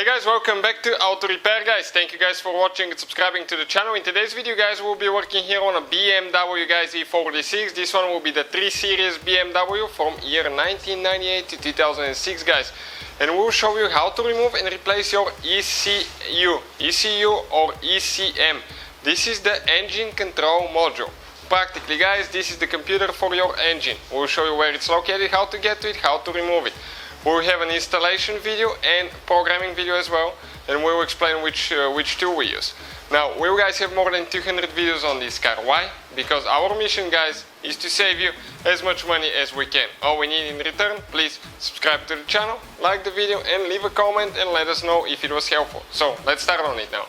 Hey guys, welcome back to Auto Repair guys. Thank you guys for watching and subscribing to the channel. In today's video guys, we'll be working here on a BMW guys E46. This one will be the 3 Series BMW from year 1998 to 2006 guys. And we'll show you how to remove and replace your ECU or ECM. This is the engine control module. Practically guys, this is the computer for your engine. We'll show you where it's located, how to get to it, how to remove it. We'll have an installation video and programming video as well, and we'll explain which tool we use. Now, we guys have more than 200 videos on this car. Why? Because our mission guys is to save you as much money as we can. All we need in return, please subscribe to the channel, like the video and leave a comment and let us know if it was helpful. So, let's start on it now.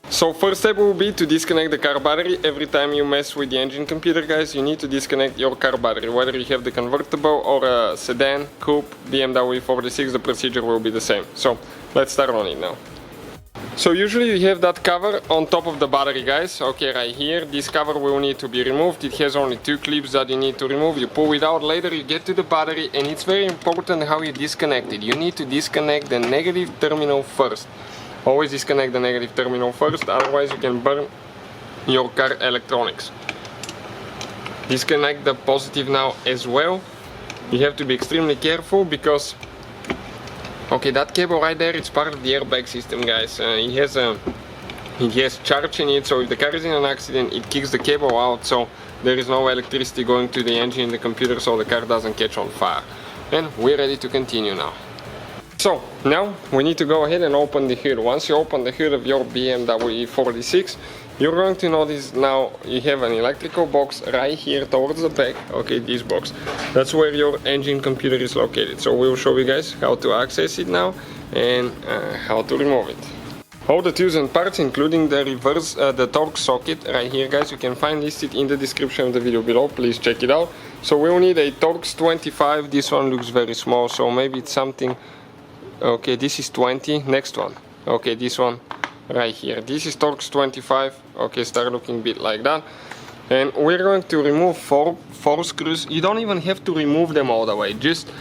So first step will be to disconnect the car battery. Every time you mess with the engine computer guys, you need to disconnect your car battery. Whether you have the convertible or a sedan, coupe, BMW E46, the procedure will be the same. So let's start on it now. So usually you have that cover on top of the battery guys. Okay, right here, this cover will need to be removed. It has only 2 clips that you need to remove. You pull it out later, you get to the battery, and it's very important how you disconnect it. You need to disconnect the negative terminal first. Always disconnect the negative terminal first, otherwise you can burn your car electronics. Disconnect the positive now as well. You have to be extremely careful because okay, that cable right there, it's part of the airbag system guys. It has charge in it, so if the car is in an accident it kicks the cable out, so there is no electricity going to the engine in the computer, so the car doesn't catch on fire. And we're ready to continue now. So now we need to go ahead and open the hood. Once you open the hood of your BMW E46, you're going to notice now you have an electrical box right here towards the back. Okay, this box. That's where your engine computer is located. So we'll show you guys how to access it now and how to remove it. All the tools and parts, including the the torque socket right here guys, you can find listed in the description of the video below. Please check it out. So we'll need a Torx 25. This one looks very small, so maybe it's something. Okay, this is 20, next one. Okay, this one right here. This is Torx 25. Okay, start looking a bit like that. And we're going to remove four screws. You don't even have to remove them all the way. Just,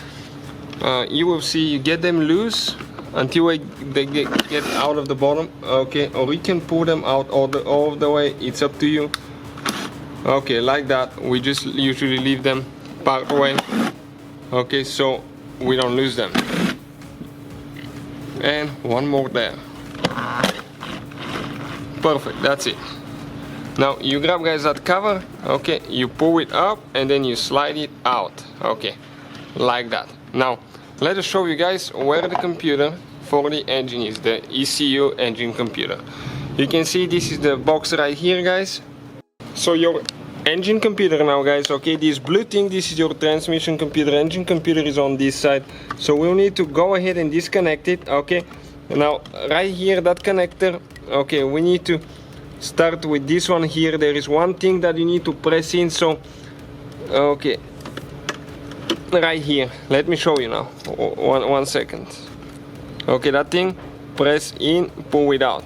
you will see, you get them loose until they get out of the bottom. Okay, or you can pull them out all the way. It's up to you. Okay, like that. We just usually leave them part way. Okay, so we don't lose them. And one more there. Perfect, that's it. Now you grab guys that cover, okay, you pull it up and then you slide it out. Okay, like that. Now let us show you guys where the computer for the engine is, the ECU engine computer. You can see this is the box right here guys. So your engine computer now guys, okay, this blue thing, this is your transmission computer. Engine computer is on this side, so we'll need to go ahead and disconnect it. Okay, now right here, that connector, okay, we need to start with this one here. There is one thing that you need to press in, so okay, right here, let me show you now. One second. Okay, that thing, press in, pull it out.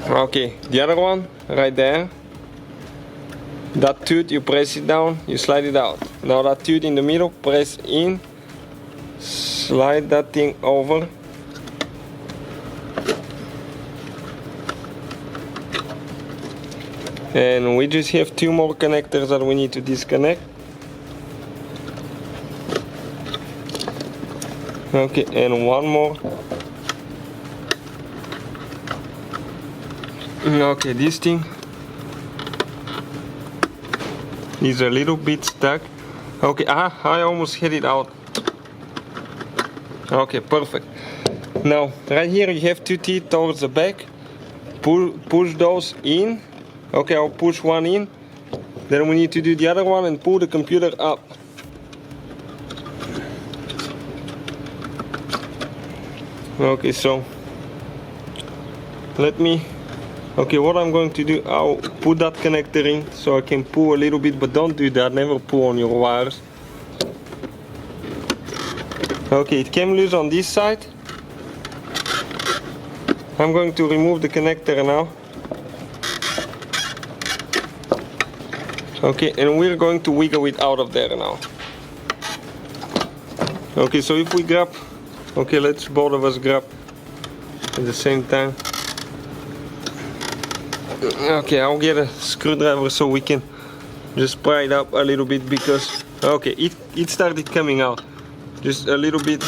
Okay, the other one right there, that tooth, you press it down, you slide it out. Now that tooth in the middle, press in, slide that thing over. And we just have 2 more connectors that we need to disconnect. Okay, and one more. Okay, this thing is a little bit stuck. Okay, I almost had it out. Okay, perfect. Now right here you have 2 teeth towards the back. Push those in. Okay, I'll push one in. Then we need to do the other one and pull the computer up. Okay, so let me. Okay, what I'm going to do, I'll put that connector in so I can pull a little bit, but don't do that, never pull on your wires. Okay, it came loose on this side. I'm going to remove the connector now. Okay, and we're going to wiggle it out of there now. Okay, so if we grab, okay, let's both of us grab at the same time. Okay, I'll get a screwdriver so we can just pry it up a little bit, because okay, it started coming out. Just a little bit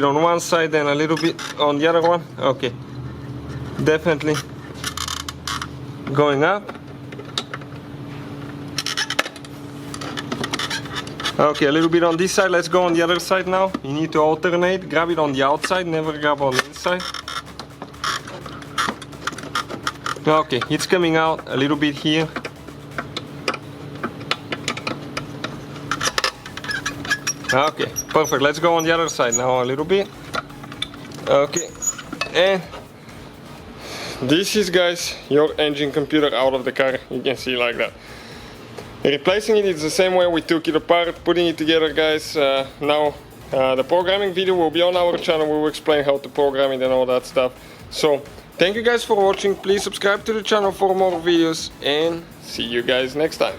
on one side and a little bit on the other one. Okay, definitely going up. Okay, a little bit on this side. Let's go on the other side now. You need to alternate. Grab it on the outside, never grab on the inside. Okay, it's coming out a little bit here. Okay, perfect. Let's go on the other side now a little bit. Okay, and this is, guys, your engine computer out of the car. You can see like that. Replacing it is the same way we took it apart, putting it together, guys. Now the programming video will be on our channel. We will explain how to program it and all that stuff. So thank you guys for watching. Please subscribe to the channel for more videos, and see you guys next time.